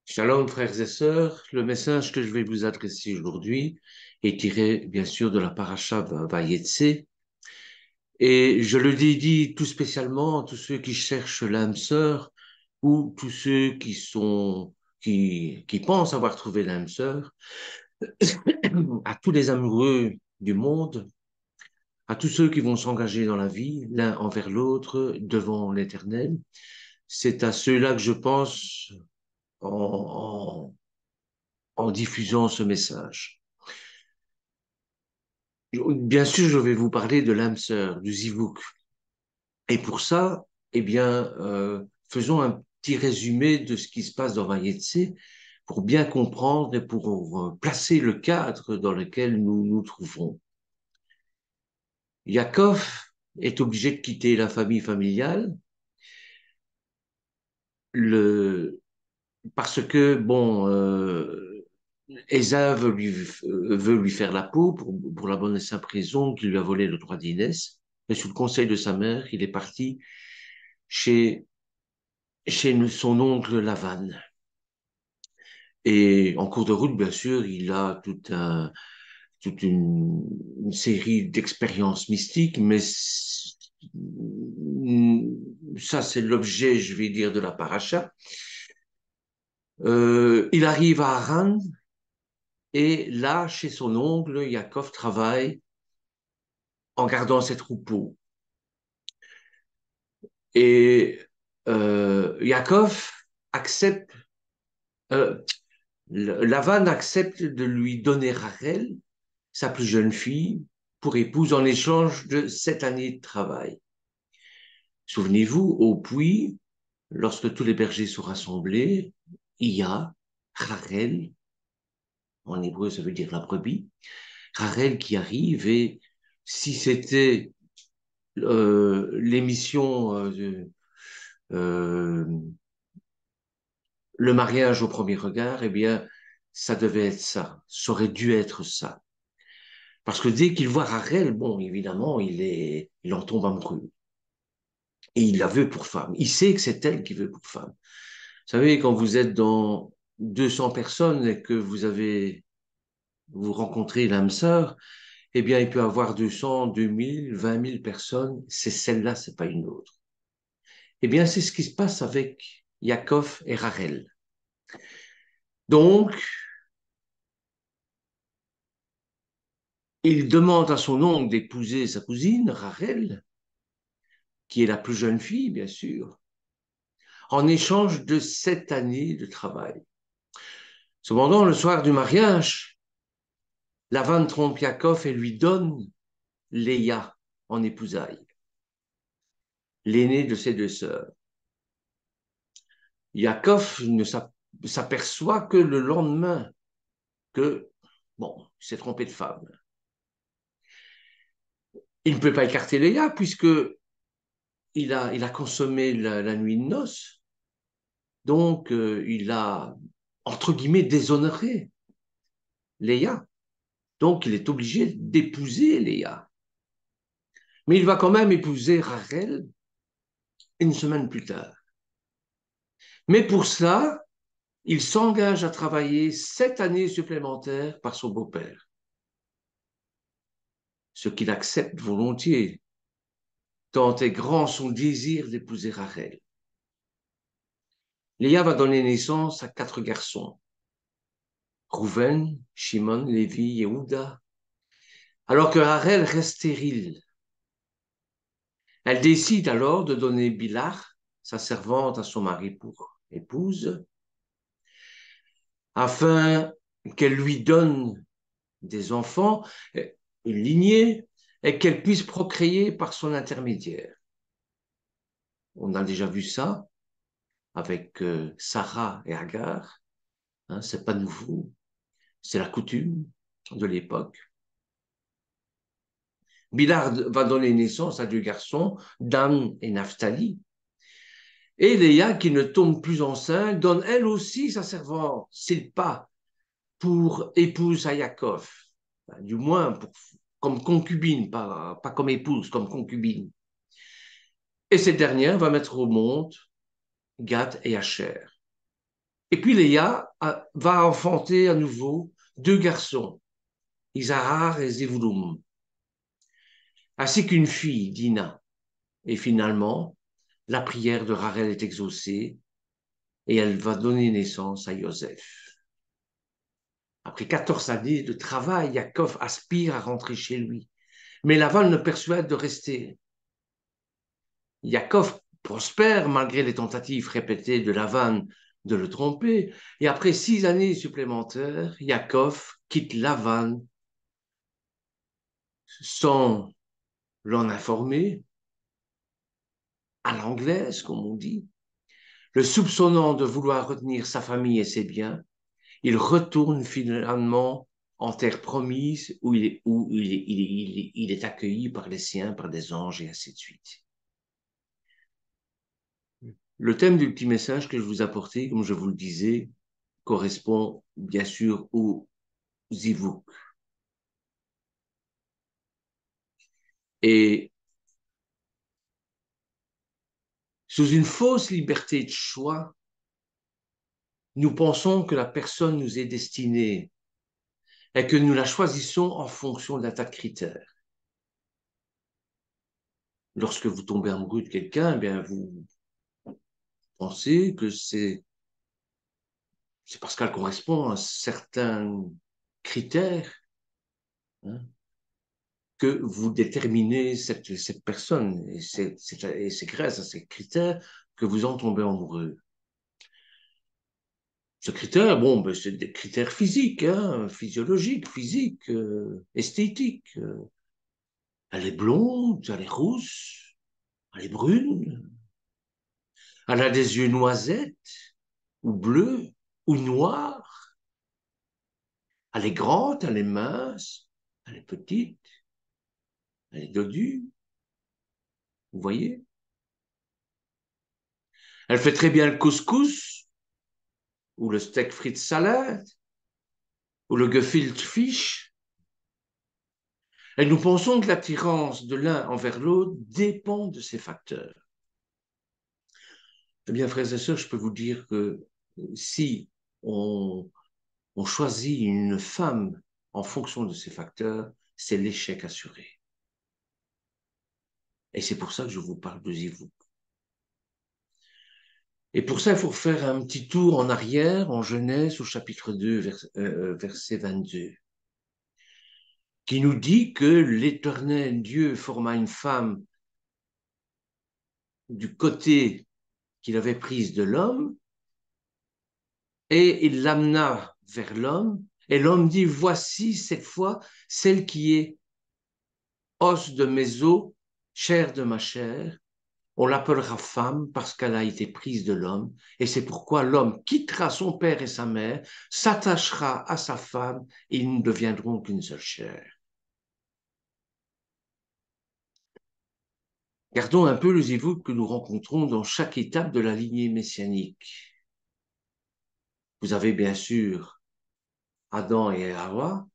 Shalom frères et sœurs, le message que je vais vous adresser aujourd'hui est tiré bien sûr de la paracha Vayetse et je le dédie tout spécialement à tous ceux qui cherchent l'âme sœur ou tous ceux qui pensent avoir trouvé l'âme sœur, à tous les amoureux du monde, à tous ceux qui vont s'engager dans la vie l'un envers l'autre devant l'Éternel. C'est à ceux-là que je pense en, en diffusant ce message. Bien sûr, je vais vous parler de l'âme sœur, du Zivouk. Et pour ça, eh bien, faisons un petit résumé de ce qui se passe dans Vayetse pour bien comprendre et pour placer le cadre dans lequel nous nous trouvons. Yaakov est obligé de quitter la famille familiale parce que, bon, Ésav veut lui faire la peau pour la bonne et simple raison qu'il lui a volé le droit d'aînesse. Mais sous le conseil de sa mère, il est parti chez, chez son oncle Lavan. Et en cours de route, bien sûr, il a toute une série d'expériences mystiques, mais ça, c'est l'objet, je vais dire, de la paracha. Il arrive à Haran, et là, chez son oncle, Yaakov travaille en gardant ses troupeaux. Et Yaakov accepte, euh, Lavan accepte de lui donner Rachel, sa plus jeune fille, pour épouse en échange de 7 années de travail. Souvenez-vous, au puits, lorsque tous les bergers sont rassemblés, il y a Rachel, en hébreu ça veut dire la brebis, Rachel qui arrive et si c'était l'émission euh, le mariage au premier regard, eh bien, ça devait être ça. Ça aurait dû être ça. Parce que dès qu'il voit Rachel, bon, évidemment, il en tombe amoureux. Et il la veut pour femme. Il sait que c'est elle qui veut pour femme. Vous savez, quand vous êtes dans 200 personnes et que vous rencontrez l'âme sœur, eh bien, il peut y avoir 200, 2000, 20 000 personnes. C'est celle-là, c'est pas une autre. Eh bien, c'est ce qui se passe avec Yaakov et Rachel. Donc, il demande à son oncle d'épouser sa cousine, Rachel, qui est la plus jeune fille, bien sûr, en échange de 7 années de travail. Cependant, le soir du mariage, Lavan trompe Yaakov et lui donne Léa en épousailles, l'aînée de ses deux sœurs. Yaakov ne s'aperçoit que le lendemain que, bon, il s'est trompé de femme. Il ne peut pas écarter Léa puisque il a consommé la nuit de noces. Donc, il a, entre guillemets, déshonoré Léa. Donc, il est obligé d'épouser Léa. Mais il va quand même épouser Rachel une semaine plus tard. Mais pour cela, il s'engage à travailler 7 années supplémentaires par son beau-père, ce qu'il accepte volontiers, tant est grand son désir d'épouser Rachel. Léa va donner naissance à 4 garçons, Rouven, Shimon, Lévi, Yehuda, alors que Rachel reste stérile. Elle décide alors de donner Bilhah, sa servante, à son mari pour épouse, afin qu'elle lui donne des enfants, une lignée, et qu'elle puisse procréer par son intermédiaire. On a déjà vu ça avec Sarah et Agar, hein, c'est pas nouveau, c'est la coutume de l'époque. Bilhah va donner naissance à 2 garçons, Dan et Naphtali. Et Léa, qui ne tombe plus enceinte, donne elle aussi sa servante, Silpa, pour épouse à Yaakov. Enfin, du moins comme concubine, pas comme épouse, comme concubine. Et cette dernière va mettre au monde Gad et Asher. Et puis Léa va enfanter à nouveau deux garçons, Isahar et Zevulun, ainsi qu'une fille, Dina. Et finalement, la prière de Rachel est exaucée et elle va donner naissance à Joseph. Après 14 années de travail, Yaakov aspire à rentrer chez lui. Mais Lavan le persuade de rester. Yaakov prospère malgré les tentatives répétées de Lavan de le tromper. Et après 6 années supplémentaires, Yaakov quitte Lavan sans l'en informer, à l'anglaise, comme on dit. Le soupçonnant de vouloir retenir sa famille et ses biens, il retourne finalement en terre promise où il est accueilli par les siens, par des anges et ainsi de suite. Le thème du petit message que je vous apportais, comme je vous le disais, correspond bien sûr au zivou. Et sous une fausse liberté de choix, nous pensons que la personne nous est destinée et que nous la choisissons en fonction d'un tas de critères. Lorsque vous tombez amoureux de quelqu'un, eh bien vous pensez que c'est parce qu'elle correspond à certains critères, hein, que vous déterminez cette personne. Et c'est grâce à ces critères que vous en tombez amoureux. Ce critère, bon, ben, c'est des critères physiques, hein, physiologiques, physiques, esthétiques. Elle est blonde, elle est rousse, elle est brune, elle a des yeux noisettes, ou bleus, ou noirs. Elle est grande, elle est mince, elle est petite, elle est dodue. Vous voyez? Elle fait très bien le couscous, ou le steak frites salade, ou le gefilte fish. Et nous pensons que l'attirance de l'un envers l'autre dépend de ces facteurs. Eh bien, frères et sœurs, je peux vous dire que si on, on choisit une femme en fonction de ces facteurs, c'est l'échec assuré. Et c'est pour ça que je vous parle de Zivou. Et pour ça, il faut faire un petit tour en arrière, en Genèse, au chapitre 2, verset 22, qui nous dit que l'Éternel Dieu forma une femme du côté qu'il avait prise de l'homme, et il l'amena vers l'homme, et l'homme dit, voici cette fois celle qui est os de mes os, chair de ma chair. On l'appellera femme parce qu'elle a été prise de l'homme, et c'est pourquoi l'homme quittera son père et sa mère, s'attachera à sa femme, et ils ne deviendront qu'une seule chair. Gardons un peu le zivou que nous rencontrons dans chaque étape de la lignée messianique. Vous avez bien sûr Adam et Hawa,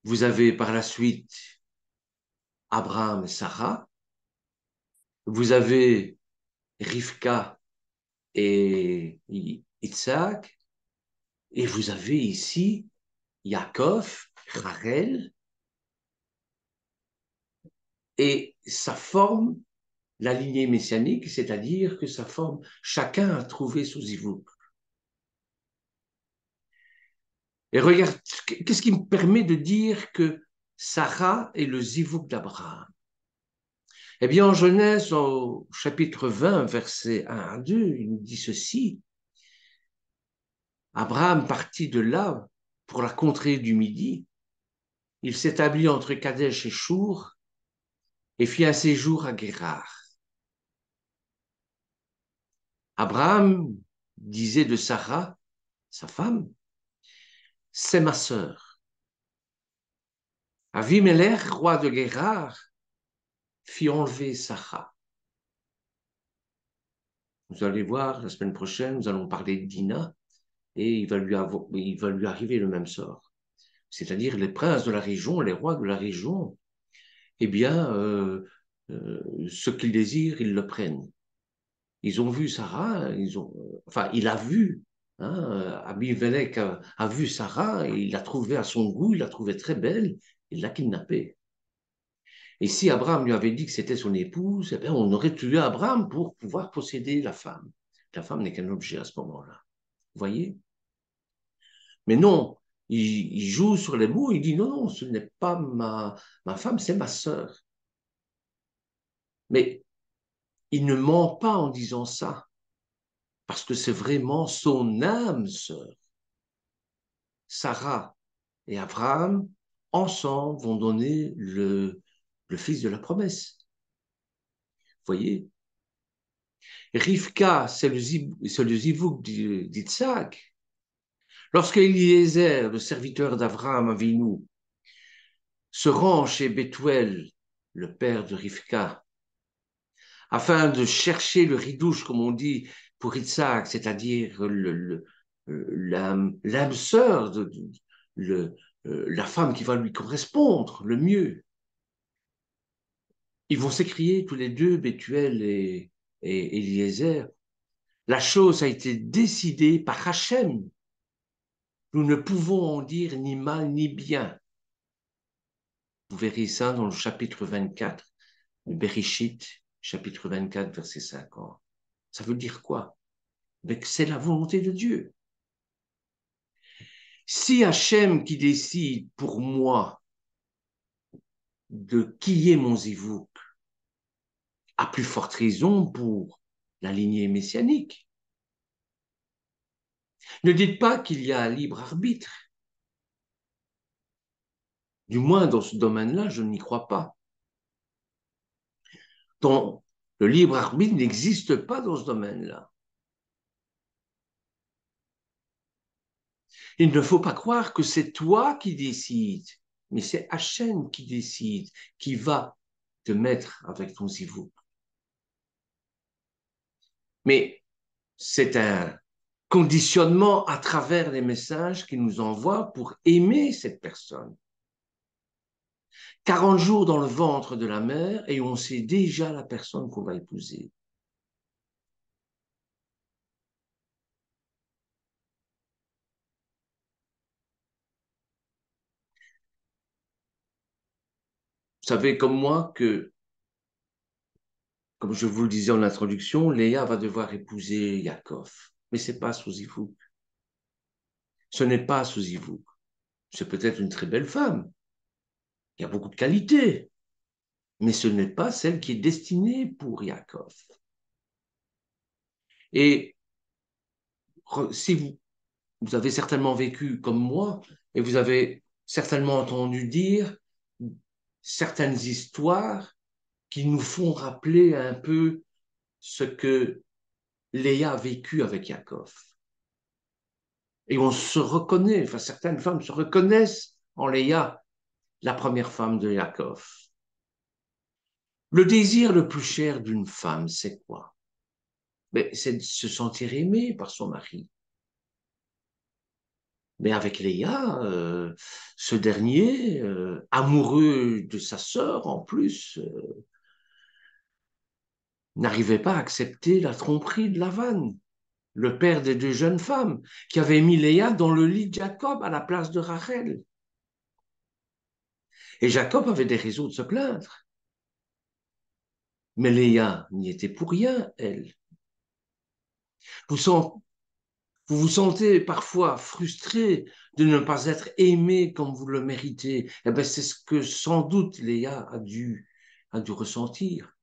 vous avez par la suite Abraham et Sarah, vous avez Rivka et Isaac, et vous avez ici Yaakov, Rachel, et ça forme la lignée messianique, c'est-à-dire que ça forme, chacun a trouvé son zivou. Et regarde, qu'est-ce qui me permet de dire que Sarah est le zivouk d'Abraham? Eh bien, en Genèse, au chapitre 20, versets 1 à 2, il nous dit ceci. Abraham partit de là pour la contrée du Midi. Il s'établit entre Kadesh et Chour et fit un séjour à Guérar. Abraham disait de Sarah, sa femme, c'est ma sœur. Avimelech, roi de Guérar, fit enlever Sarah. Vous allez voir, la semaine prochaine, nous allons parler de Dina et il va lui arriver le même sort. C'est-à-dire les princes de la région, les rois de la région, eh bien, ce qu'ils désirent, ils le prennent. Ils ont vu Sarah, enfin, il a vu Hein, Abimelech a vu Sarah, et il l'a trouvée à son goût, il l'a trouvée très belle, il l'a kidnappée. Et si Abraham lui avait dit que c'était son épouse, eh bien, on aurait tué Abraham pour pouvoir posséder la femme. La femme n'est qu'un objet à ce moment-là. Vous voyez? Mais non, il joue sur les mots, il dit non, non, ce n'est pas ma femme, c'est ma sœur. Mais il ne ment pas en disant ça, parce que c'est vraiment son âme sœur. Sarah et Abraham, ensemble, vont donner le fils de la promesse. Vous voyez? Rivka, c'est le zivouk d'Isaac. Lorsque Eliezer, le serviteur d'Abraham Avinu, se rend chez Bethuel, le père de Rivka, afin de chercher le ridouche, comme on dit, pour Isaac, c'est-à-dire l'âme sœur, la femme qui va lui correspondre le mieux. Ils vont s'écrier tous les deux, Bethuel et Eliezer. La chose a été décidée par Hachem. Nous ne pouvons en dire ni mal ni bien. Vous verrez ça dans le chapitre 24 de Bereshit, chapitre 24, verset 50. Ça veut dire quoi? Mais que c'est la volonté de Dieu. Si Hachem qui décide pour moi de qui est mon zivouk, a plus forte raison pour la lignée messianique. Ne dites pas qu'il y a un libre arbitre. Du moins, dans ce domaine-là, je n'y crois pas. Donc, le libre arbitre n'existe pas dans ce domaine-là. Il ne faut pas croire que c'est toi qui décides, mais c'est Hachem qui décide, qui va te mettre avec ton zivouk. Mais c'est un conditionnement à travers les messages qu'il nous envoie pour aimer cette personne. 40 jours dans le ventre de la mère et on sait déjà la personne qu'on va épouser. Vous savez comme moi que, comme je vous le disais en introduction, Léa va devoir épouser Yaakov. Mais ce n'est pas sous Ivouk. Ce n'est pas sous Ivouk. C'est peut-être une très belle femme. Il y a beaucoup de qualités. Mais ce n'est pas celle qui est destinée pour Yaakov. Et si vous avez certainement vécu comme moi, et vous avez certainement entendu dire certaines histoires qui nous font rappeler un peu ce que Léa a vécu avec Yaakov. Et on se reconnaît, enfin certaines femmes se reconnaissent en Léa, la première femme de Yaakov. Le désir le plus cher d'une femme, c'est quoi? C'est de se sentir aimée par son mari. Mais avec Léa, ce dernier, amoureux de sa sœur en plus, n'arrivait pas à accepter la tromperie de Lavan, le père des deux jeunes femmes, qui avait mis Léa dans le lit de Jacob à la place de Rachel. Et Jacob avait des raisons de se plaindre. Mais Léa n'y était pour rien, elle. Vous, sent, vous vous sentez parfois frustré de ne pas être aimé comme vous le méritez. Eh bien, c'est ce que sans doute Léa a dû ressentir.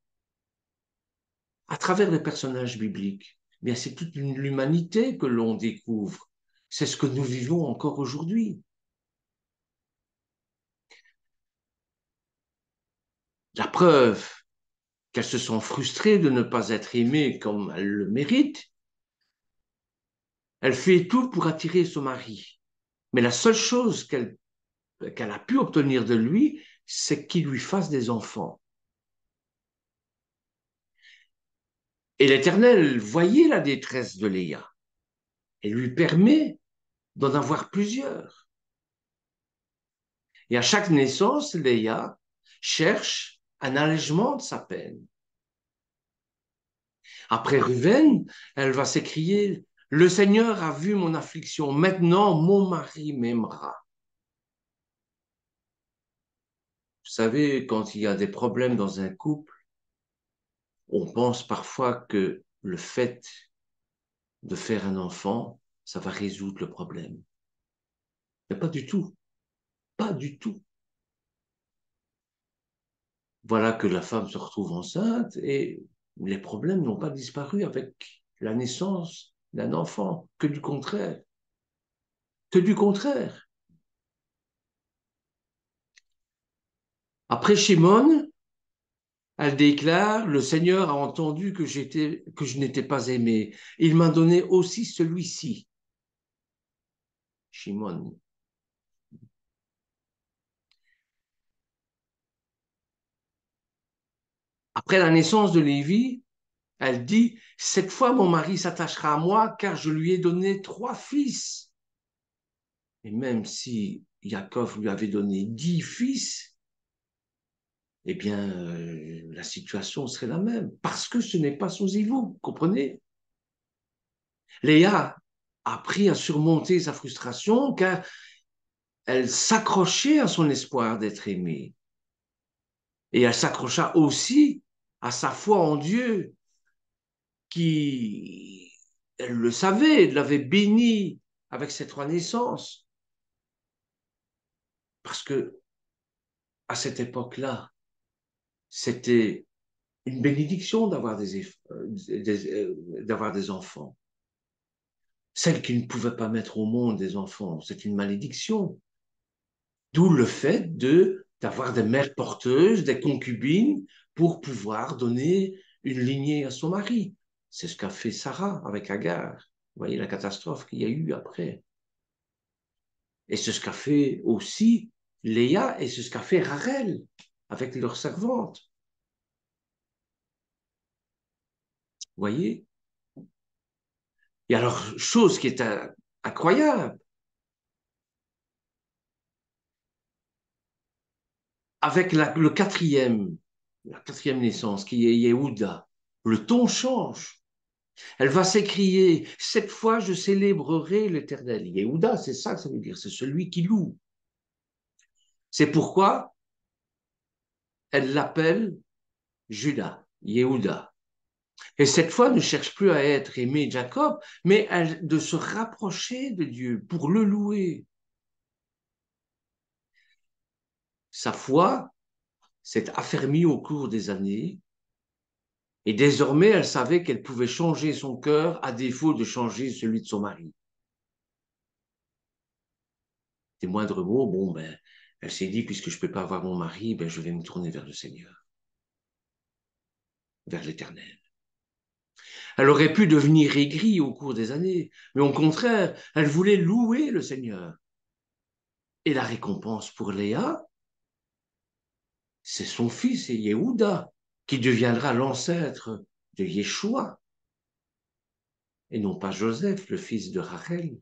À travers les personnages bibliques, eh bien, c'est toute l'humanité que l'on découvre. C'est ce que nous vivons encore aujourd'hui. La preuve qu'elle se sent frustrée de ne pas être aimée comme elle le mérite, elle fait tout pour attirer son mari. Mais la seule chose qu'elle a pu obtenir de lui, c'est qu'il lui fasse des enfants. Et l'Éternel voyait la détresse de Léa et lui permet d'en avoir plusieurs. Et à chaque naissance, Léa cherche un allègement de sa peine. Après Ruven, elle va s'écrier Le Seigneur a vu mon affliction. Maintenant, mon mari m'aimera. Vous savez, quand il y a des problèmes dans un couple, on pense parfois que le fait de faire un enfant, ça va résoudre le problème. Mais pas du tout. Pas du tout. Voilà que la femme se retrouve enceinte et les problèmes n'ont pas disparu avec la naissance d'un enfant, que du contraire. Que du contraire. Après Shimon, elle déclare, le Seigneur a entendu que je n'étais pas aimé. Il m'a donné aussi celui-ci. Shimon. Après la naissance de Lévi, elle dit, cette fois mon mari s'attachera à moi car je lui ai donné 3 fils. Et même si Yaakov lui avait donné 10 fils, eh bien, la situation serait la même, parce que ce n'est pas son zivou, vous comprenez? Léa a appris à surmonter sa frustration car elle s'accrochait à son espoir d'être aimée. Et elle s'accrocha aussi à sa foi en Dieu, qui, elle le savait, l'avait bénie avec ses 3 naissances. Parce que à cette époque-là, c'était une bénédiction d'avoir des enfants. Celle qui ne pouvait pas mettre au monde des enfants, c'est une malédiction. D'où le fait d'avoir des mères porteuses, des concubines, pour pouvoir donner une lignée à son mari. C'est ce qu'a fait Sarah avec Agar. Vous voyez la catastrophe qu'il y a eu après. Et c'est ce qu'a fait aussi Léa et c'est ce qu'a fait Rachel avec leur servante. Vous voyez? Et alors, chose qui est incroyable, avec la quatrième naissance, qui est Yehuda, le ton change. Elle va s'écrier, cette fois je célébrerai l'Éternel. Yehuda, c'est ça que ça veut dire, c'est celui qui loue. C'est pourquoi elle l'appelle Judas, Yehuda. Et cette fois ne cherche plus à être aimé Jacob, mais de se rapprocher de Dieu pour le louer. Sa foi s'est affermie au cours des années et désormais elle savait qu'elle pouvait changer son cœur à défaut de changer celui de son mari. Des moindres mots, bon, ben, elle s'est dit, puisque je ne peux pas avoir mon mari, ben, je vais me tourner vers le Seigneur, vers l'Éternel. Elle aurait pu devenir aigrie au cours des années, mais au contraire, elle voulait louer le Seigneur. Et la récompense pour Léa, c'est son fils, Yehuda, qui deviendra l'ancêtre de Yeshua, et non pas Joseph, le fils de Rachel.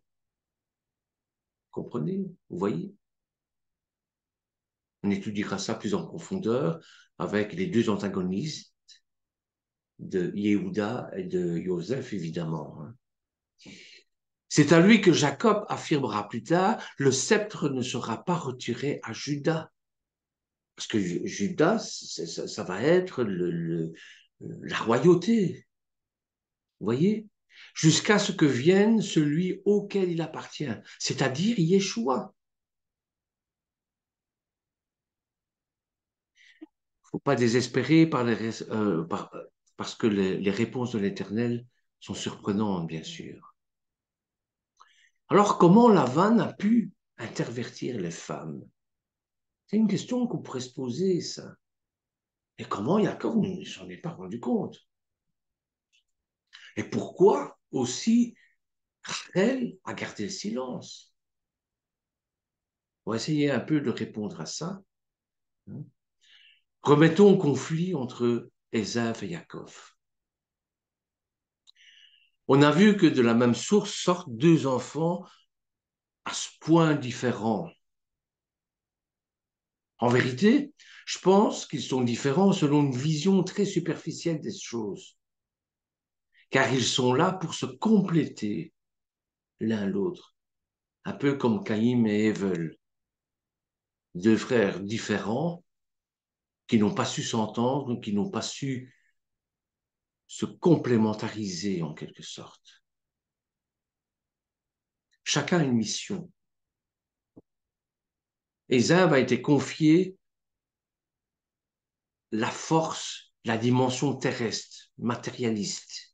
Comprenez? Vous voyez? On étudiera ça plus en profondeur avec les deux antagonistes de Yehuda et de Joseph, évidemment. C'est à lui que Jacob affirmera plus tard, le sceptre ne sera pas retiré à Judas. Parce que Judas, ça va être la royauté. Vous voyez? Jusqu'à ce que vienne celui auquel il appartient, c'est-à-dire Yeshua. Il ne faut pas désespérer parce que les réponses de l'Éternel sont surprenantes, bien sûr. Alors, comment Lavan a pu intervertir les femmes? C'est une question qu'on pourrait se poser, ça. Et comment Jacob ne s'en est pas rendu compte? Et pourquoi aussi Rachel a gardé le silence? On va essayer un peu de répondre à ça. Remettons au conflit entre Ésav et Yaakov. On a vu que de la même source sortent 2 enfants à ce point différents. En vérité, je pense qu'ils sont différents selon une vision très superficielle des choses. car ils sont là pour se compléter l'un l'autre, un peu comme Caïn et Ève, deux frères différents qui n'ont pas su s'entendre, qui n'ont pas su se complémentariser en quelque sorte. Chacun a une mission. Ésav a été confié la force, la dimension terrestre, matérialiste,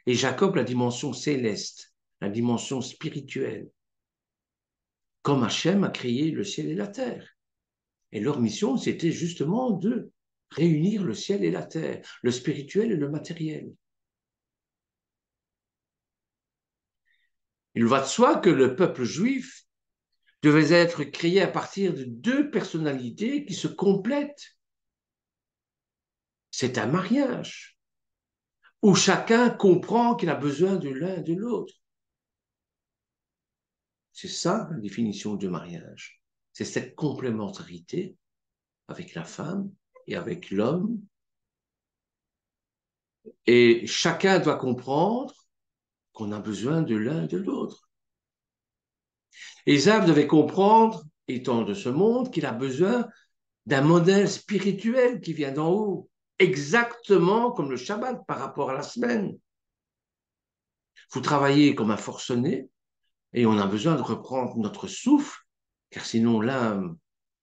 et Jacob la dimension céleste, la dimension spirituelle, comme Hachem a créé le ciel et la terre. Et leur mission, c'était justement de réunir le ciel et la terre, le spirituel et le matériel. Il va de soi que le peuple juif devait être créé à partir de deux personnalités qui se complètent. C'est un mariage où chacun comprend qu'il a besoin de l'un et de l'autre. C'est ça la définition du mariage. C'est cette complémentarité avec la femme et avec l'homme. Et chacun doit comprendre qu'on a besoin de l'un et de l'autre. Ésav devait comprendre, étant de ce monde, qu'il a besoin d'un modèle spirituel qui vient d'en haut, exactement comme le Shabbat par rapport à la semaine. Vous travaillez comme un forcené et on a besoin de reprendre notre souffle, car sinon l'âme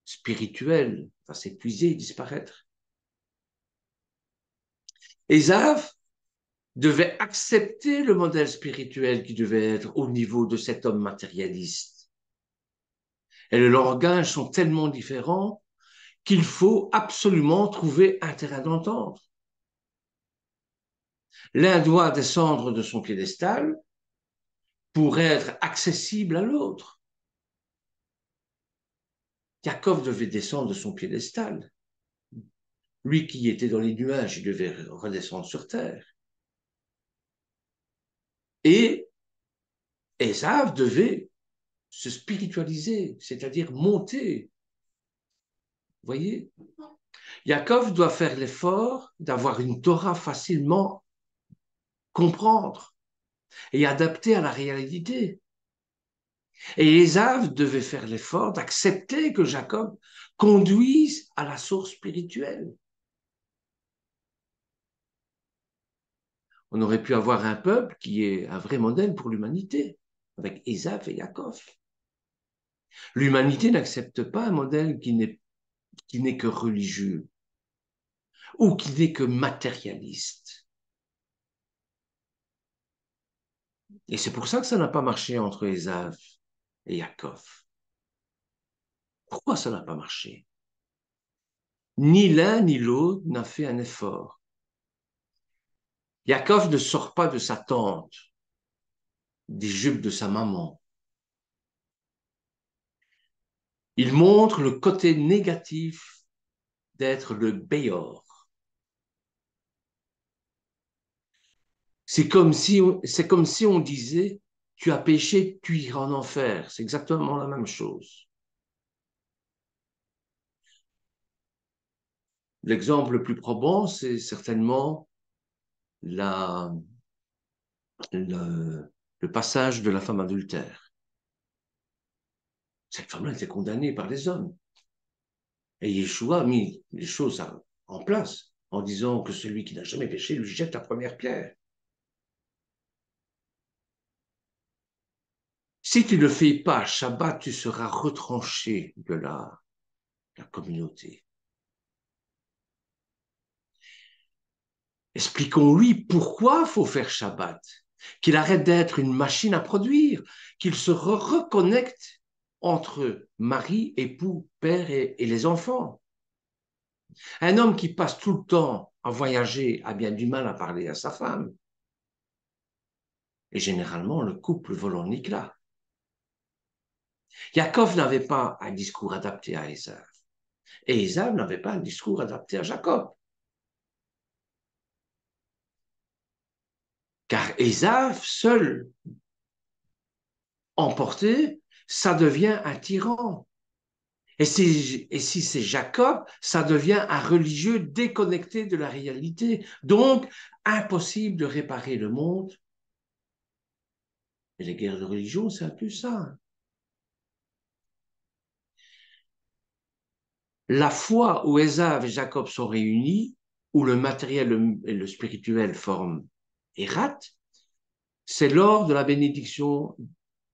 spirituelle va s'épuiser et disparaître. Ésav devait accepter le modèle spirituel qui devait être au niveau de cet homme matérialiste. Et les langages sont tellement différents qu'il faut absolument trouver un terrain d'entente. L'un doit descendre de son piédestal pour être accessible à l'autre. Yaakov devait descendre de son piédestal. Lui qui était dans les nuages, il devait redescendre sur terre. Et Ésav devait se spiritualiser, c'est-à-dire monter. Vous voyez, Yaakov doit faire l'effort d'avoir une Torah facilement comprendre et adaptée à la réalité. Et Ésav devait faire l'effort d'accepter que Jacob conduise à la source spirituelle. On aurait pu avoir un peuple qui est un vrai modèle pour l'humanité, avec Ésav et Yaakov. L'humanité n'accepte pas un modèle qui n'est que religieux ou qui n'est que matérialiste. Et c'est pour ça que ça n'a pas marché entre Ésav et Yaakov. Pourquoi ça n'a pas marché? Ni l'un ni l'autre n'a fait un effort. Yaakov ne sort pas de sa tente, des jupes de sa maman. Il montre le côté négatif d'être le Béor. C'est comme si on disait, tu as péché, tu iras en enfer. C'est exactement la même chose. L'exemple le plus probant, c'est certainement la, le passage de la femme adultère. Cette femme-là était condamnée par les hommes. Et Yeshua a mis les choses en place en disant que celui qui n'a jamais péché lui jette la première pierre. Si tu ne le fais pas, Shabbat, tu seras retranché de la communauté. Expliquons-lui pourquoi il faut faire Shabbat, qu'il arrête d'être une machine à produire, qu'il se reconnecte entre mari, époux, père et les enfants. Un homme qui passe tout le temps à voyager a bien du mal à parler à sa femme. Et généralement, le couple vole en éclats. Yaakov n'avait pas un discours adapté à Ésav. Et Ésav n'avait pas un discours adapté à Jacob. Car Ésav, seul, emporté, ça devient un tyran. Et si c'est Jacob, ça devient un religieux déconnecté de la réalité. Donc, impossible de réparer le monde. Et les guerres de religion, c'est un peu ça. La fois où Ésav et Jacob sont réunis, où le matériel et le spirituel forment Hérat, c'est lors de la bénédiction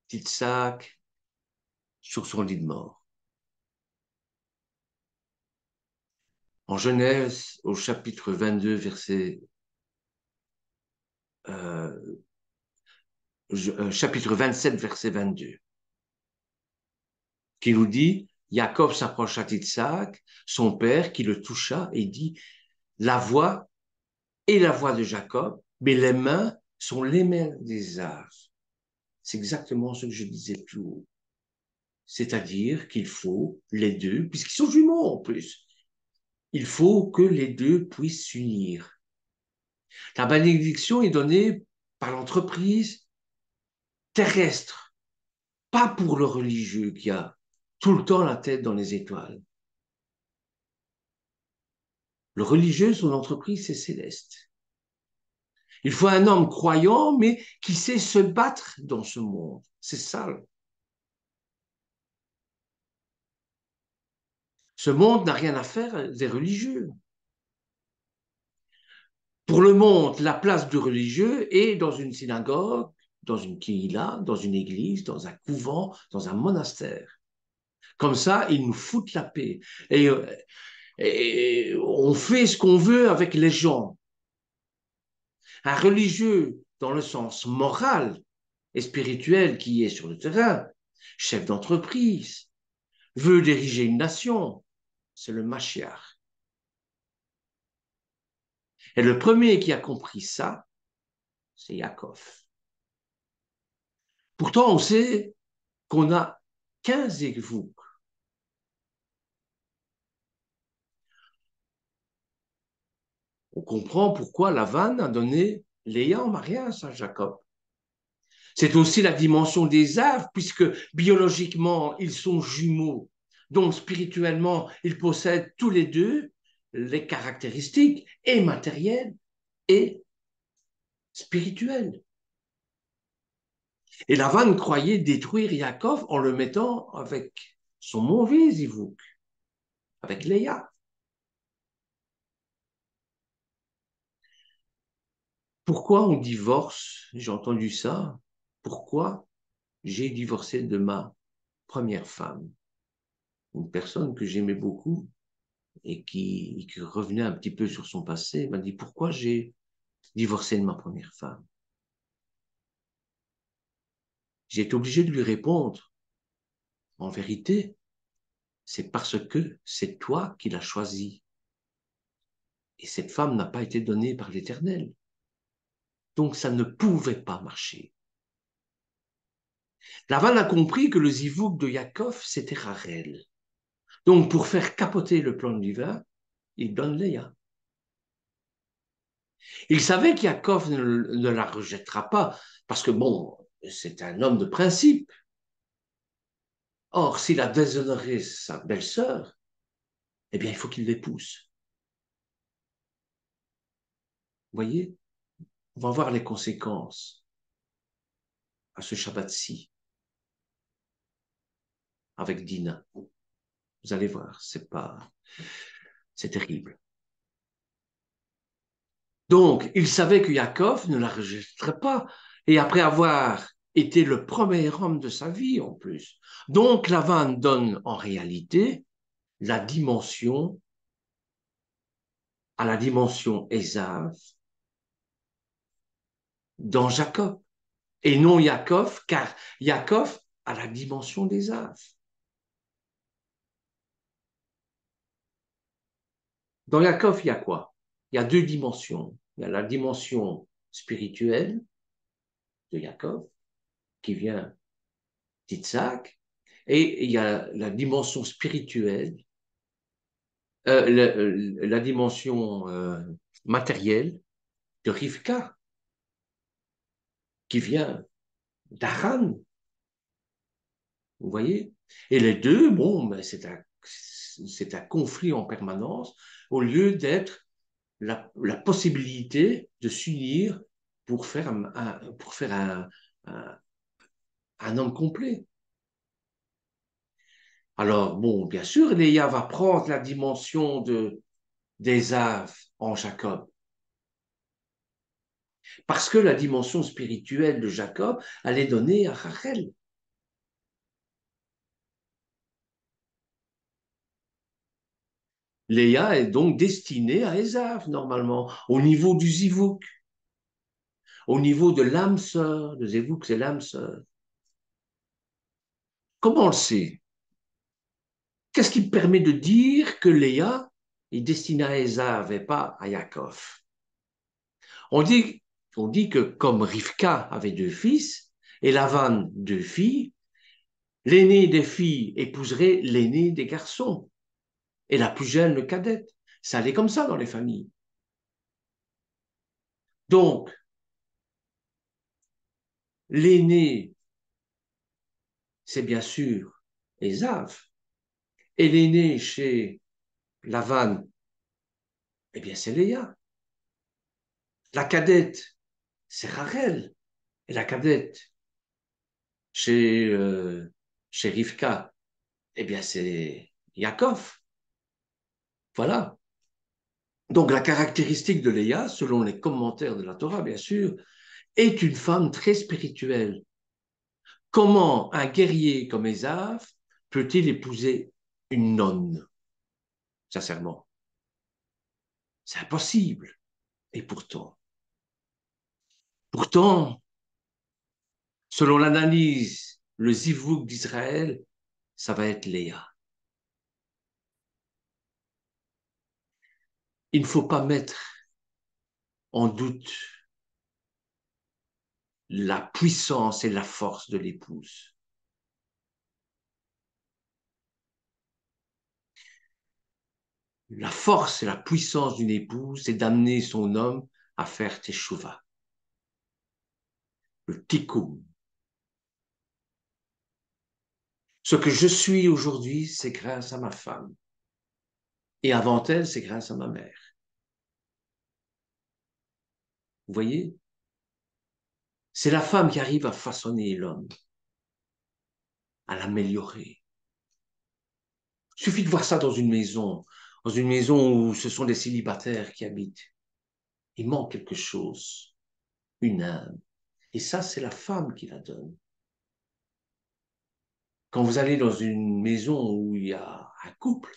d'Isaac sur son lit de mort. En Genèse, au chapitre 22, chapitre 27, verset 22, qui nous dit, Jacob s'approcha d'Isaac, son père, qui le toucha et dit, la voix est la voix de Jacob, mais les mains sont les mains d'Ésav. C'est exactement ce que je disais plus haut. C'est-à-dire qu'il faut les deux, puisqu'ils sont jumeaux en plus, il faut que les deux puissent s'unir. La bénédiction est donnée par l'entreprise terrestre, pas pour le religieux qui a tout le temps la tête dans les étoiles. Le religieux, son entreprise, c'est céleste. Il faut un homme croyant, mais qui sait se battre dans ce monde. C'est ça. Ce monde n'a rien à faire des religieux. Pour le monde, la place du religieux est dans une synagogue, dans une kihila, dans une église, dans un couvent, dans un monastère. Comme ça, ils nous foutent la paix. Et on fait ce qu'on veut avec les gens. Un religieux, dans le sens moral et spirituel qui est sur le terrain, chef d'entreprise, veut diriger une nation, c'est le Mashiach. Et le premier qui a compris ça, c'est Yaakov. Pourtant, on sait qu'on a 15 époux. On comprend pourquoi Lavan a donné Léa en mariage à Jacob. C'est aussi la dimension des Ève, puisque biologiquement, ils sont jumeaux. Donc, spirituellement, ils possèdent tous les deux les caractéristiques et matérielles et spirituelles. Et Lavan croyait détruire Yaakov en le mettant avec son mauvais Zivouk, avec Léa. Pourquoi on divorce? J'ai entendu ça. Pourquoi j'ai divorcé de ma première femme? Une personne que j'aimais beaucoup et qui revenait un petit peu sur son passé m'a dit pourquoi j'ai divorcé de ma première femme. J'ai été obligé de lui répondre, en vérité, c'est parce que c'est toi qui l'as choisie. Et cette femme n'a pas été donnée par l'Éternel. Donc ça ne pouvait pas marcher. Lavan a compris que le zivouk de Yaakov, c'était Rachel. Donc pour faire capoter le plan divin, il donne Léa. Il savait qu'Yaakov ne la rejettera pas, parce que bon, c'est un homme de principe. Or, s'il a déshonoré sa belle-sœur, eh bien, il faut qu'il l'épouse. Vous voyez, on va voir les conséquences à ce Shabbat-ci avec Dina. Vous allez voir, c'est terrible. Donc, il savait que Yaakov ne la rejetterait pas. Et après avoir été le premier homme de sa vie, en plus. Donc, Lavan donne en réalité la dimension à la dimension Ésav dans Jacob. Et non Yaakov, car Yaakov a la dimension d'Ésav. Dans Yaakov, il y a quoi? Il y a deux dimensions. Il y a la dimension spirituelle de Yaakov, qui vient d'Isaac, et il y a la dimension spirituelle, la dimension matérielle de Rivka, qui vient d'Aran. Vous voyez? Et les deux, bon, ben, c'est un c'est un conflit en permanence, au lieu d'être la possibilité de s'unir pour faire un homme complet. Alors, bon, bien sûr, Léa va prendre la dimension d'Ésav en Jacob, parce que la dimension spirituelle de Jacob, elle est donnée à Rachel. Léa est donc destinée à Ésav, normalement, au niveau du Zivouk, au niveau de l'âme sœur. Le Zivouk, c'est l'âme sœur. Comment on le sait? Qu'est-ce qui permet de dire que Léa est destinée à Ésav et pas à Yaakov? On dit, on dit que comme Rivka avait deux fils et Lavan deux filles, l'aîné des filles épouserait l'aîné des garçons et la plus jeune le cadette. Ça allait comme ça dans les familles. Donc, l'aîné, c'est bien sûr Ésav, et l'aîné chez Lavan, eh bien c'est Léa. La cadette, c'est Rachel, et la cadette chez, chez Rivka, eh bien c'est Yaakov. Voilà. Donc la caractéristique de Léa, selon les commentaires de la Torah, bien sûr, est une femme très spirituelle. Comment un guerrier comme Ésav peut-il épouser une nonne, sincèrement? C'est impossible. Et pourtant, selon l'analyse, le Zivouk d'Israël, ça va être Léa. Il ne faut pas mettre en doute la puissance et la force de l'épouse. La force et la puissance d'une épouse, c'est d'amener son homme à faire teshuva, le tikkun. Ce que je suis aujourd'hui, c'est grâce à ma femme. Et avant elle, c'est grâce à ma mère. Vous voyez? C'est la femme qui arrive à façonner l'homme, à l'améliorer. Il suffit de voir ça dans une maison où ce sont des célibataires qui habitent. Il manque quelque chose, une âme. Et ça, c'est la femme qui la donne. Quand vous allez dans une maison où il y a un couple,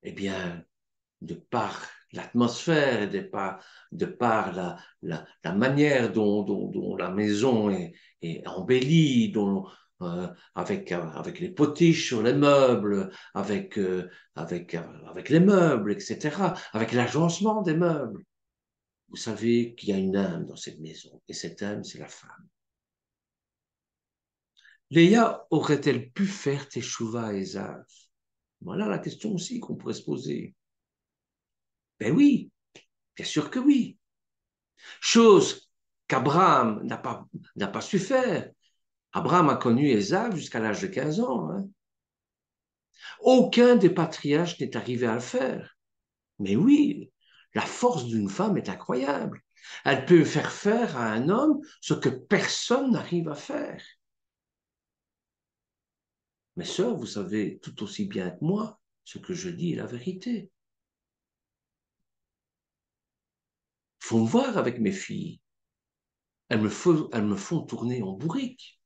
eh bien, de par l'atmosphère et de par la manière dont la maison est embellie, avec les potiches sur les meubles, avec les meubles, etc., avec l'agencement des meubles. Vous savez qu'il y a une âme dans cette maison, et cette âme, c'est la femme. Léa aurait-elle pu faire teshuva à Ésav? Voilà la question aussi qu'on pourrait se poser. Ben oui, bien sûr que oui. Chose qu'Abraham n'a pas su faire. Abraham a connu Ésav jusqu'à l'âge de 15 ans. Hein. Aucun des patriarches n'est arrivé à le faire. Mais oui, la force d'une femme est incroyable. Elle peut faire à un homme ce que personne n'arrive à faire. Mes sœurs, vous savez tout aussi bien que moi ce que je dis est la vérité. Il faut me voir avec mes filles. Elles me font tourner en bourrique.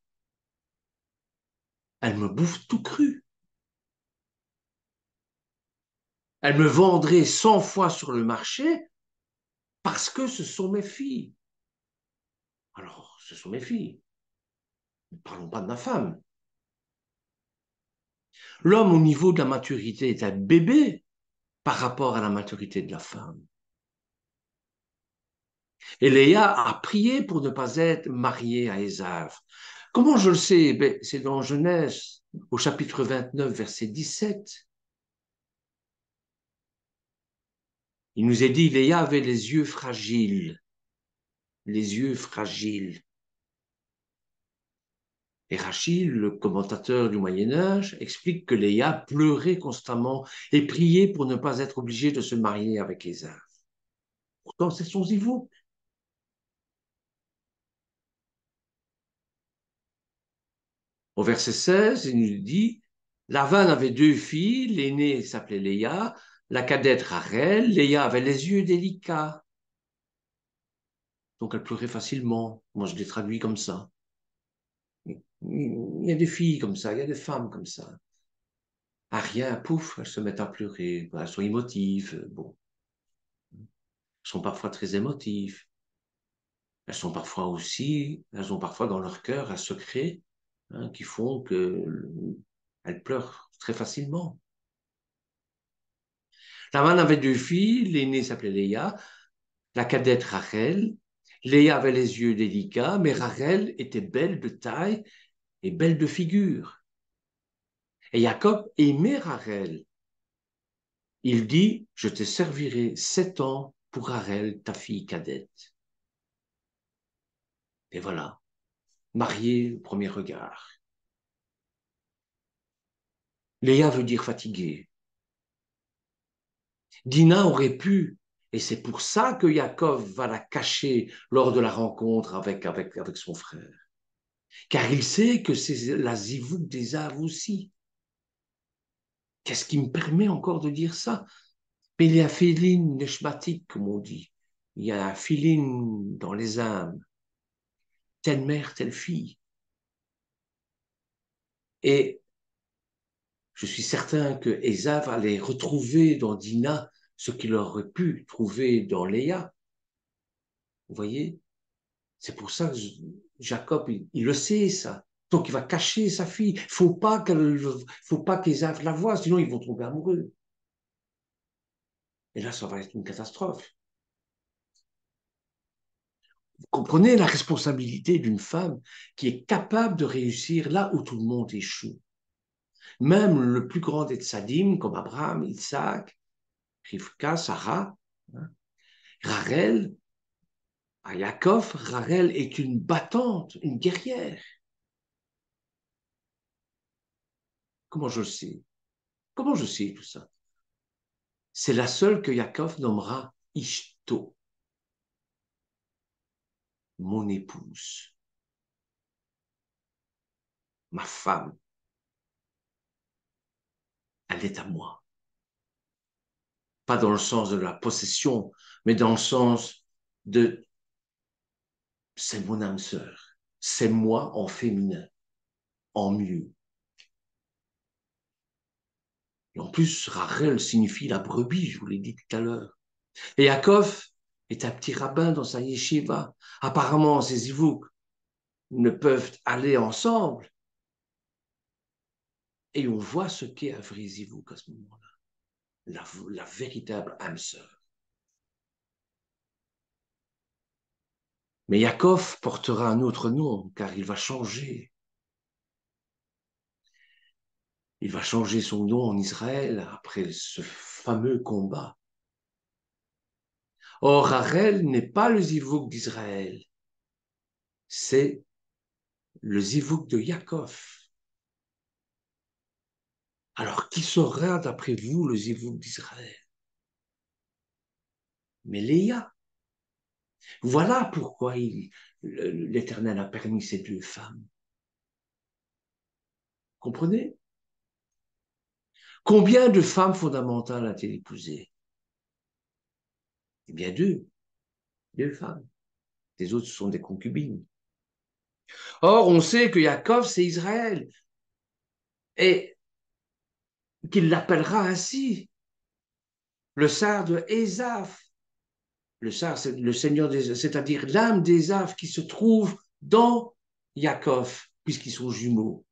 Elles me bouffent tout cru. Elles me vendraient 100 fois sur le marché parce que ce sont mes filles. Alors, ce sont mes filles. Ne parlons pas de ma femme. L'homme, au niveau de la maturité, est un bébé par rapport à la maturité de la femme. Et Léa a prié pour ne pas être mariée à Ésav. Comment je le sais? Ben, c'est dans Genèse, au chapitre 29, verset 17. Il nous est dit, Léa avait les yeux fragiles. Les yeux fragiles. Et Rachid, le commentateur du Moyen-Âge, explique que Léa pleurait constamment et priait pour ne pas être obligée de se marier avec Ésav. Pourtant, c'est son zivou. Au verset 16, il nous dit, Lavan avait deux filles, l'aînée s'appelait Léa, la cadette Rachel. Léa avait les yeux délicats, donc elle pleurait facilement. Moi, je l'ai traduit comme ça. Il y a des filles comme ça, il y a des femmes comme ça. À rien, pouf, elles se mettent à pleurer. Elles sont émotives. Bon, elles sont parfois très émotives. Elles ont parfois dans leur cœur un secret qui font qu'elles pleurent très facilement. Laban avait deux filles, l'aînée s'appelait Léa, la cadette Rachel. Léa avait les yeux délicats, mais Rachel était belle de taille et belle de figure. Et Jacob aimait Rachel. Il dit, je te servirai 7 ans pour Rachel, ta fille cadette. Et voilà, marié au premier regard. Léa veut dire fatiguée. Dina aurait pu, et c'est pour ça que Yaakov va la cacher lors de la rencontre avec son frère. Car il sait que c'est la zivouk d'Ésav aussi. Qu'est-ce qui me permet encore de dire ça? Mais il y a un feeling neshmatique, comme on dit. Il y a un feeling dans les âmes. Telle mère, telle fille. Et je suis certain que Ésav allait retrouver dans Dina ce qu'il aurait pu trouver dans Léa. Vous voyez? C'est pour ça que Jacob, il le sait, ça. Donc, il va cacher sa fille. Faut pas qu'Ésav la voie, sinon ils vont tomber amoureux. Et là, ça va être une catastrophe. Vous comprenez la responsabilité d'une femme qui est capable de réussir là où tout le monde échoue. Même le plus grand des tsadim, comme Abraham, Isaac, Rivka, Sarah, hein, Rachel, à Yaakov, Rachel est une battante, une guerrière. Comment je le sais? Comment je sais tout ça? C'est la seule que Yaakov nommera Ishto, mon épouse, ma femme, elle est à moi. Pas dans le sens de la possession, mais dans le sens de c'est mon âme sœur, c'est moi en féminin, en mieux. Et en plus, Rachel signifie la brebis, je vous l'ai dit tout à l'heure. Et Yaakov est un petit rabbin dans sa yeshiva. Apparemment, ces zivouks ne peuvent aller ensemble. Et on voit ce qu'est un vrai zivouk à ce moment-là. La véritable âme sœur. Mais Yaakov portera un autre nom, car il va changer. Il va changer son nom en Israël après ce fameux combat. Or, Rachel n'est pas le zivouk d'Israël, c'est le zivouk de Yaakov. Alors, qui sera, d'après vous, le zivouk d'Israël? Mais Léa. Voilà pourquoi l'Éternel a permis ces deux femmes. Comprenez? Combien de femmes fondamentales a-t-il épousé? Eh bien, deux femmes. Les autres sont des concubines. Or, on sait que Yaakov, c'est Israël, et qu'il l'appellera ainsi, le sar de Ésav. Le sar, c'est le seigneur des, c'est-à-dire l'âme d'Ésav qui se trouve dans Yaakov, puisqu'ils sont jumeaux.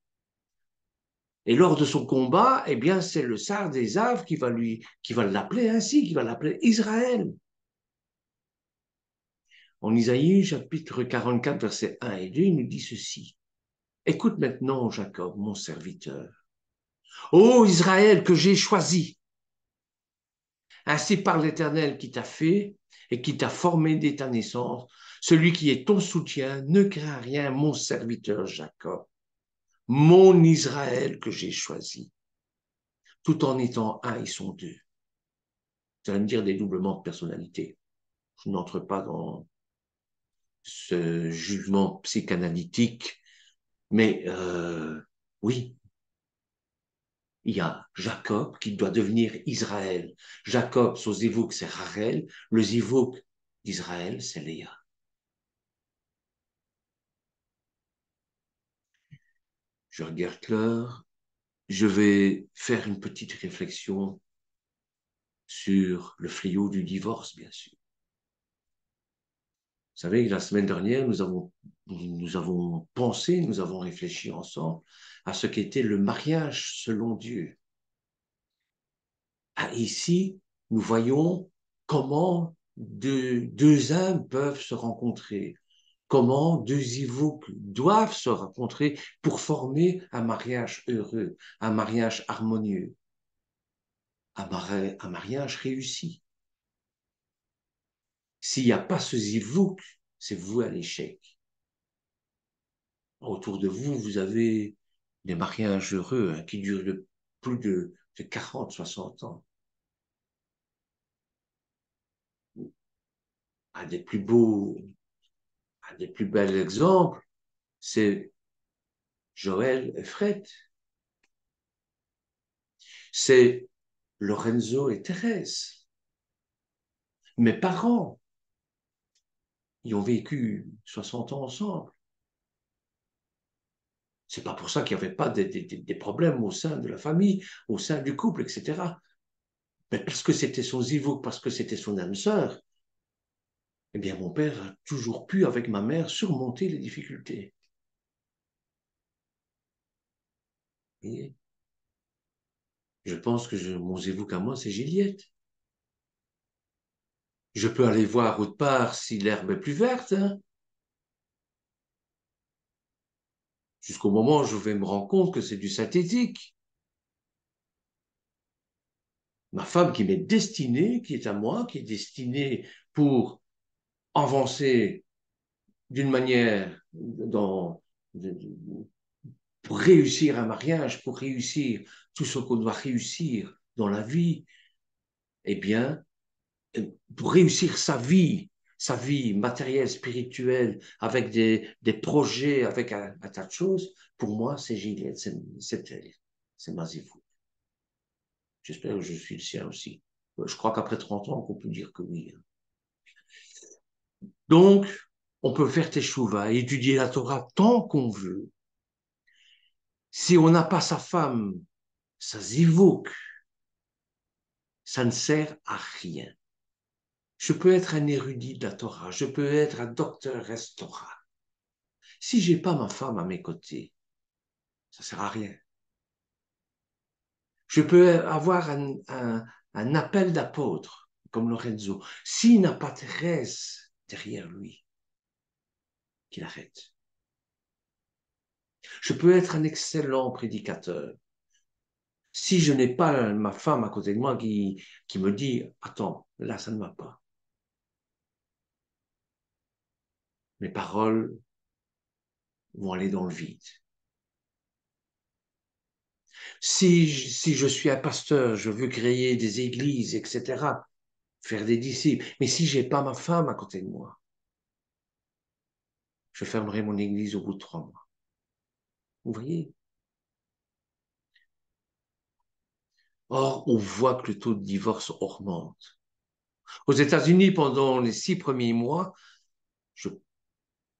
Et lors de son combat, eh bien, c'est le sar d'Ésav qui va l'appeler ainsi, qui va l'appeler Israël. En Isaïe, chapitre 44, versets 1 et 2, il nous dit ceci. Écoute maintenant, Jacob, mon serviteur. Ô Israël, que j'ai choisi. Ainsi parle l'Éternel qui t'a fait et qui t'a formé dès ta naissance, celui qui est ton soutien, ne crains rien, mon serviteur Jacob. mon Israël que j'ai choisi. Tout en étant un, ils sont deux. Vous allez me dire des doublements de personnalité. Je n'entre pas dans ce jugement psychanalytique, mais oui, il y a Jacob qui doit devenir Israël. Jacob, son zivouk, c'est Rachel. Le zivouk d'Israël, c'est Léa. Je regarde l'heure. Je vais faire une petite réflexion sur le fléau du divorce, bien sûr. Vous savez, la semaine dernière, nous avons pensé, nous avons réfléchi ensemble à ce qu'était le mariage selon Dieu. Ah, ici, nous voyons comment deux âmes peuvent se rencontrer, comment deux Ivouk doivent se rencontrer pour former un mariage heureux, un mariage harmonieux, un mariage réussi. S'il n'y a pas ce Zivouk, c'est voué à l'échec. Autour de vous, vous avez des mariages heureux qui durent plus de 40, 60 ans. Un des plus beaux, un des plus bels exemples, c'est Joël et Fred. C'est Lorenzo et Thérèse. Mes parents, ils ont vécu 60 ans ensemble. C'est pas pour ça qu'il n'y avait pas des problèmes au sein de la famille, au sein du couple, etc. Mais parce que c'était son zivouk, parce que c'était son âme sœur, eh bien, mon père a toujours pu, avec ma mère, surmonter les difficultés. Et je pense que mon zivouk à moi, c'est Juliette. Je peux aller voir autre part si l'herbe est plus verte, hein, jusqu'au moment où je vais me rendre compte que c'est du synthétique. Ma femme qui m'est destinée, qui est à moi, qui est destinée pour avancer d'une manière pour réussir un mariage, pour réussir tout ce qu'on doit réussir dans la vie, eh bien, pour réussir sa vie matérielle, spirituelle, avec des projets, avec un tas de choses, pour moi, c'est Gilles, c'est elle, c'est Mazifou. J'espère que je suis le sien aussi. Je crois qu'après 30 ans, on peut dire que oui. Donc, on peut faire teshuva, étudier la Torah tant qu'on veut. Si on n'a pas sa femme, sa zivouk, ça ne sert à rien. Je peux être un érudit de la Torah, je peux être un docteur restaurant. Si j'ai pas ma femme à mes côtés, ça sert à rien. Je peux avoir un appel d'apôtre, comme Lorenzo. S'il n'a pas Thérèse derrière lui, qu'il arrête. Je peux être un excellent prédicateur. Si je n'ai pas ma femme à côté de moi qui me dit, attends, là, ça ne va pas. Mes paroles vont aller dans le vide. Si je suis un pasteur, je veux créer des églises, etc., faire des disciples, mais si j'ai pas ma femme à côté de moi, je fermerai mon église au bout de 3 mois. Vous voyez? Or, on voit que le taux de divorce augmente. Aux États-Unis, pendant les 6 premiers mois, je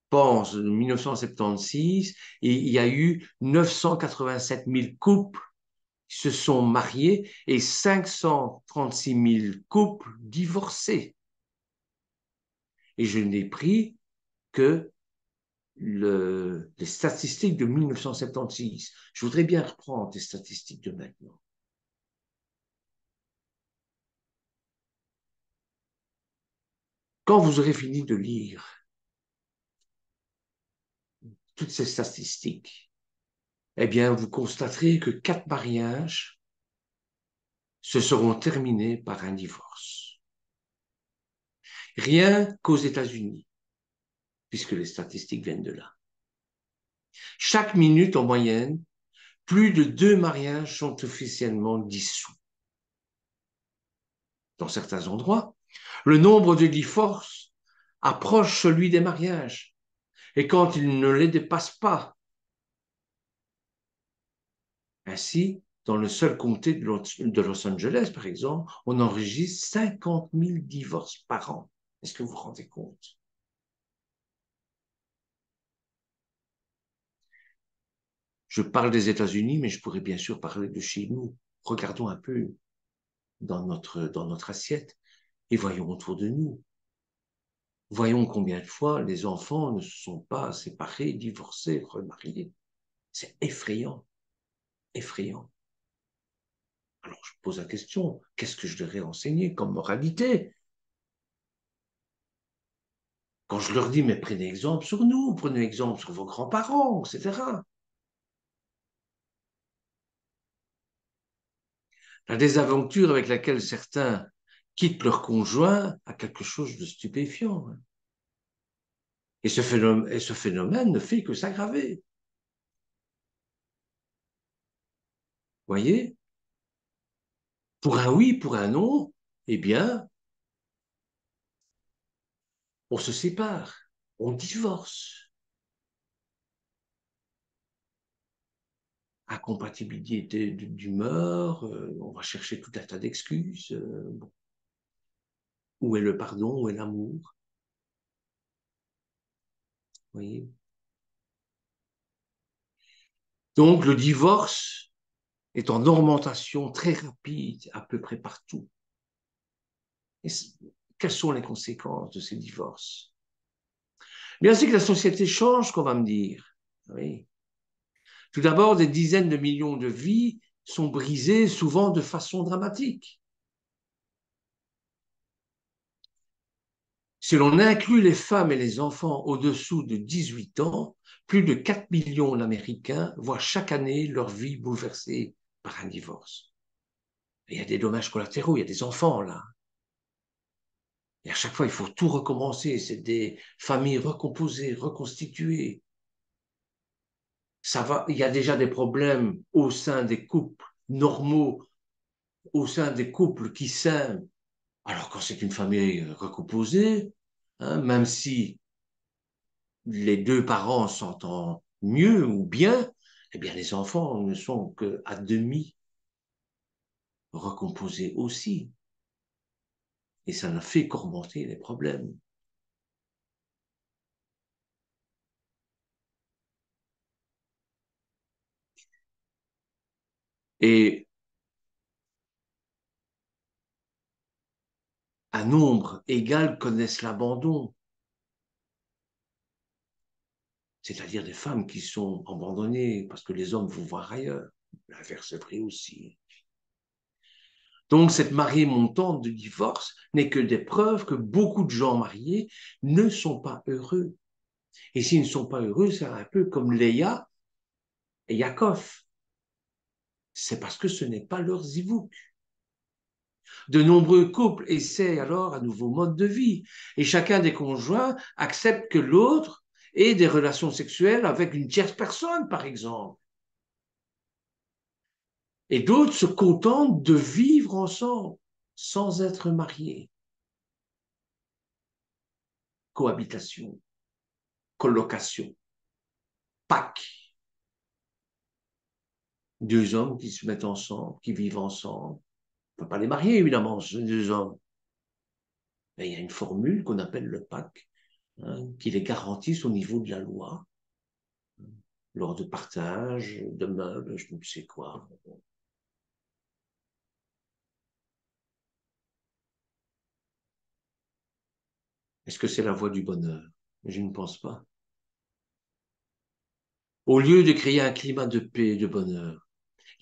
pense, en 1976, il y a eu 987 000 couples qui se sont mariés et 536 000 couples divorcés. Et je n'ai pris que les statistiques de 1976. Je voudrais bien reprendre les statistiques de maintenant. Quand vous aurez fini de lire toutes ces statistiques, eh bien, vous constaterez que 4 mariages se seront terminés par un divorce. Rien qu'aux États-Unis, puisque les statistiques viennent de là. Chaque minute, en moyenne, plus de 2 mariages sont officiellement dissous. Dans certains endroits, le nombre de divorces approche celui des mariages. Et quand il ne les dépasse pas, ainsi, dans le seul comté de Los Angeles, par exemple, on enregistre 50 000 divorces par an. Est-ce que vous vous rendez compte? Je parle des États-Unis, mais je pourrais bien sûr parler de chez nous. Regardons un peu dans notre assiette et voyons autour de nous. Voyons combien de fois les enfants ne se sont pas séparés, divorcés, remariés. C'est effrayant, effrayant. Alors je pose la question, qu'est-ce que je leur ai enseigné comme moralité? Quand je leur dis, mais prenez exemple sur nous, prenez exemple sur vos grands-parents, etc. La désaventure avec laquelle certains quittent leur conjoint a quelque chose de stupéfiant. Et ce phénomène ne fait que s'aggraver. Voyez? Pour un oui, pour un non, eh bien, on se sépare, on divorce. Incompatibilité d'humeur, on va chercher tout un tas d'excuses. Bon. Où est le pardon, où est l'amour? Voyez? Donc, le divorce est en augmentation très rapide à peu près partout. Et quelles sont les conséquences de ces divorces? Bien, c'est que la société change, qu'on va me dire. Oui. Tout d'abord, des dizaines de millions de vies sont brisées, souvent de façon dramatique. Si l'on inclut les femmes et les enfants au-dessous de 18 ans, plus de 4 millions d'Américains voient chaque année leur vie bouleversée par un divorce. Et il y a des dommages collatéraux, il y a des enfants là. Et à chaque fois, il faut tout recommencer. C'est des familles recomposées, reconstituées. Ça va, il y a déjà des problèmes au sein des couples normaux, au sein des couples qui s'aiment. Alors quand c'est une famille recomposée, hein, même si les deux parents s'entendent mieux ou bien, eh bien les enfants ne sont qu'à demi recomposés aussi. Et ça ne fait qu'augmenter les problèmes. Et un nombre égal connaissent l'abandon, c'est-à-dire des femmes qui sont abandonnées parce que les hommes vont voir ailleurs. L'inverse est vrai aussi. Donc cette marée montante de divorce n'est que des preuves que beaucoup de gens mariés ne sont pas heureux. Et s'ils ne sont pas heureux, c'est un peu comme Léa et Yaakov. C'est parce que ce n'est pas leur zivouk. De nombreux couples essaient alors un nouveau mode de vie et chacun des conjoints accepte que l'autre ait des relations sexuelles avec une tierce personne, par exemple. Et d'autres se contentent de vivre ensemble sans être mariés. Cohabitation, colocation, Pâques. Deux hommes qui se mettent ensemble, qui vivent ensemble. On ne peut pas les marier, évidemment, ces deux hommes. Mais il y a une formule qu'on appelle le pacte, hein, qui les garantisse au niveau de la loi, lors de partage de meubles, je ne sais quoi. Est-ce que c'est la voie du bonheur? Je ne pense pas. Au lieu de créer un climat de paix et de bonheur,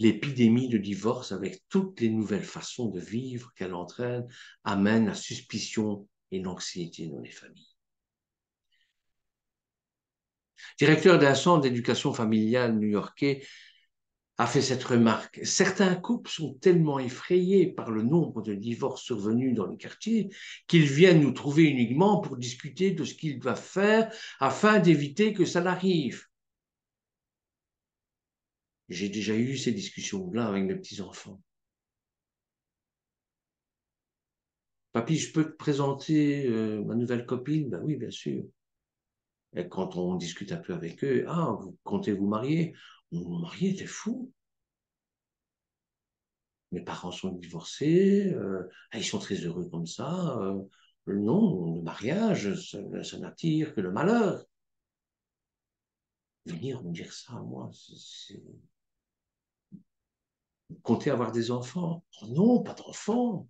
l'épidémie de divorce, avec toutes les nouvelles façons de vivre qu'elle entraîne, amène la suspicion et l'anxiété dans les familles. Directeur d'un centre d'éducation familiale new-yorkais a fait cette remarque. Certains couples sont tellement effrayés par le nombre de divorces survenus dans le quartier qu'ils viennent nous trouver uniquement pour discuter de ce qu'ils doivent faire afin d'éviter que ça n'arrive. J'ai déjà eu ces discussions-là avec mes petits-enfants. Papy, je peux te présenter ma nouvelle copine? Ben oui, bien sûr. Et quand on discute un peu avec eux, ah, vous comptez vous marier? Vous marier, t'es fou. Mes parents sont divorcés, ils sont très heureux comme ça. Non, le mariage, ça n'attire que le malheur. Venir me dire ça, moi, compter avoir des enfants? Oh non, pas d'enfants.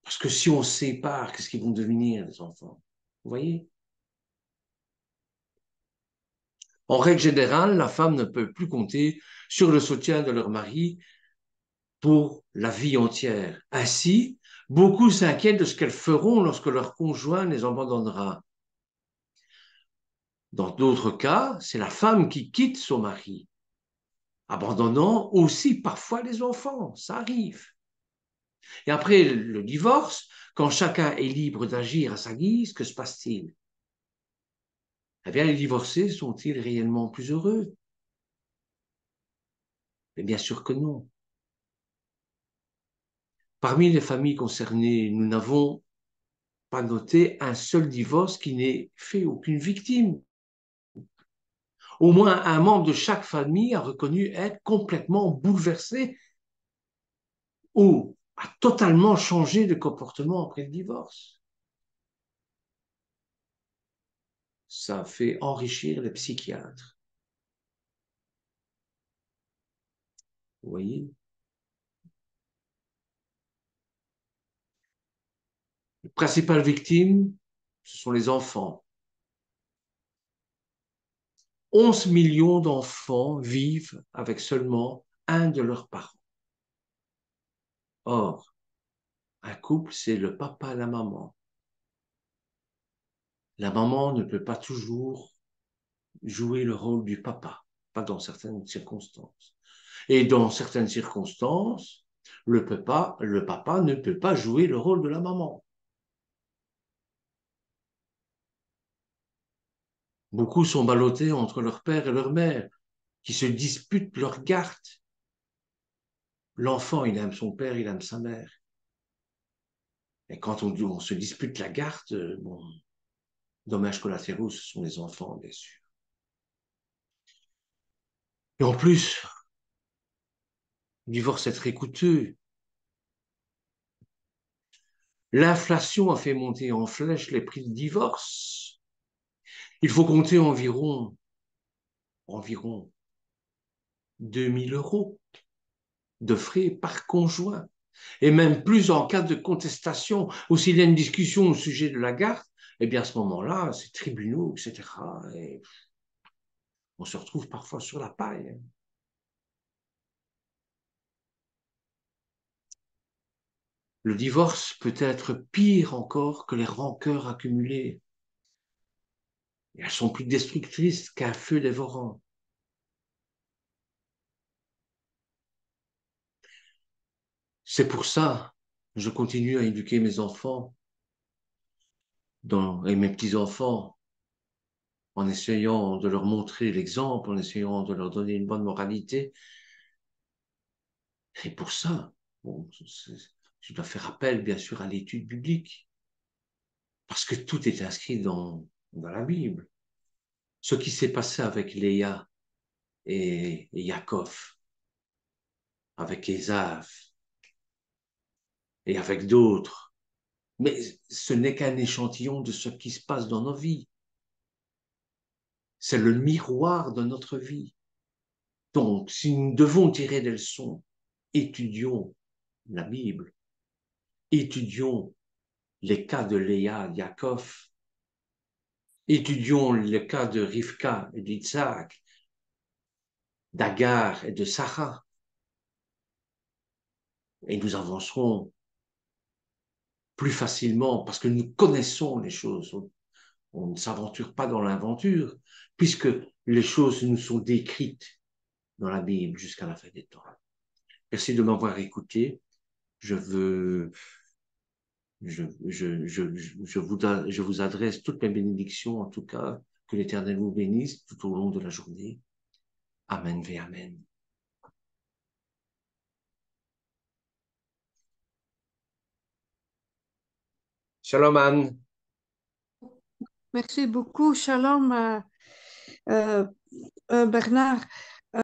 Parce que si on se sépare, qu'est-ce qu'ils vont devenir, les enfants? Vous voyez? En règle générale, la femme ne peut plus compter sur le soutien de leur mari pour la vie entière. Ainsi, beaucoup s'inquiètent de ce qu'elles feront lorsque leur conjoint les abandonnera. Dans d'autres cas, c'est la femme qui quitte son mari, abandonnant aussi parfois les enfants. Ça arrive. Et après le divorce, quand chacun est libre d'agir à sa guise, que se passe-t-il? Eh bien, les divorcés sont-ils réellement plus heureux? Mais bien sûr que non. Parmi les familles concernées, nous n'avons pas noté un seul divorce qui n'ait fait aucune victime. Au moins un membre de chaque famille a reconnu être complètement bouleversé ou a totalement changé de comportement après le divorce. Ça fait enrichir les psychiatres. Vous voyez? Les principales victimes, ce sont les enfants. 11 millions d'enfants vivent avec seulement un de leurs parents. Or, un couple, c'est le papa et la maman. La maman ne peut pas toujours jouer le rôle du papa, pas dans certaines circonstances. Et dans certaines circonstances, le papa ne peut pas jouer le rôle de la maman. Beaucoup sont ballottés entre leur père et leur mère, qui se disputent leur garde. L'enfant, il aime son père, il aime sa mère. Et quand on se dispute la garde, bon, dommages collatéraux, ce sont les enfants, bien sûr. Et en plus, le divorce est très coûteux. L'inflation a fait monter en flèche les prix de divorce. Il faut compter environ 2 000 € de frais par conjoint. Et même plus en cas de contestation, ou s'il y a une discussion au sujet de la garde, eh bien à ce moment-là, c'est tribunaux, etc. Et on se retrouve parfois sur la paille. Le divorce peut être pire encore que les rancœurs accumulées. Et elles sont plus destructrices qu'un feu dévorant. C'est pour ça que je continue à éduquer mes enfants et mes petits-enfants en essayant de leur montrer l'exemple, en essayant de leur donner une bonne moralité. Et pour ça, bon, je dois faire appel, bien sûr, à l'étude biblique, parce que tout est inscrit dans la Bible. Ce qui s'est passé avec Léa et Yaakov, avec Ésav et avec d'autres, mais ce n'est qu'un échantillon de ce qui se passe dans nos vies. C'est le miroir de notre vie. Donc, si nous devons tirer des leçons, étudions la Bible, étudions les cas de Léa, Yaakov, étudions le cas de Rivka et d'Isaac, d'Agar et de Sarah, et nous avancerons plus facilement parce que nous connaissons les choses. On ne s'aventure pas dans l'aventure puisque les choses nous sont décrites dans la Bible jusqu'à la fin des temps. Merci de m'avoir écouté. Je veux, je vous adresse toutes mes bénédictions, en tout cas, que l'Éternel vous bénisse tout au long de la journée. Amen ve Amen. Shalom Anne. Merci beaucoup. Shalom, euh, Bernard.